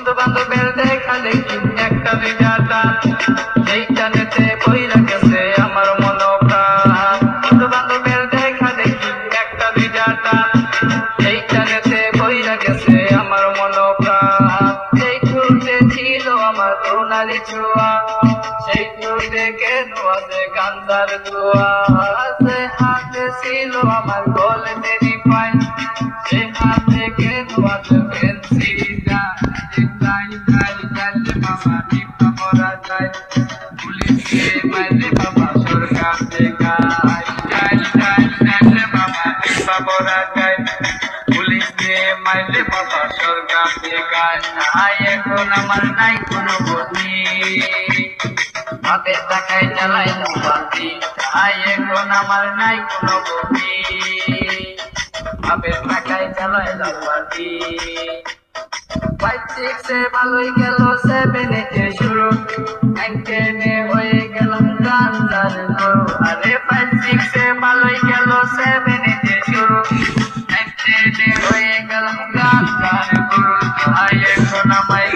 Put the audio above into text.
বন্ধু বান্ধবের দেখা দেখি একটা দুইটা সেইটানেতে বইরা গেছে আমার মনোপ্রাণ। বন্ধু বান্ধবের দেখা দেখি একটা দুইটা সেইটানেতে বইরা গেছে আমার মনোপ্রাণ। সেই ঠোঁটে ছিল আমার সোনালি ছোঁয়া, সেই ঠোঁটে কেন আছে গান্ধার ছোঁয়া। সে হাতে ছিল আমার গোল্ডেন পাইন, সে হাতে কেন আছে ফেন্সি পুলিশকে মাইলে বাবা সরকার দেখায়, বাবা যায় পুলিশকে মাইলে বাবা সরকার দেখায়। এখন আমার নাই কোনো গতি, হাতের টাকায় চালাই বাতি। এখন আমার নাই কোনো গতি, হাতের টাকায় চালাই বাতি। 5, 6 ভালোই গেল, 7 শুরু, 9 হয়ে গেলাম গান্ধার গরু। আরে 5, 6 ভালোই গেল, 7 শুরু, 9 হয়ে গেলাম গান্ধার গরু। এখন আমায়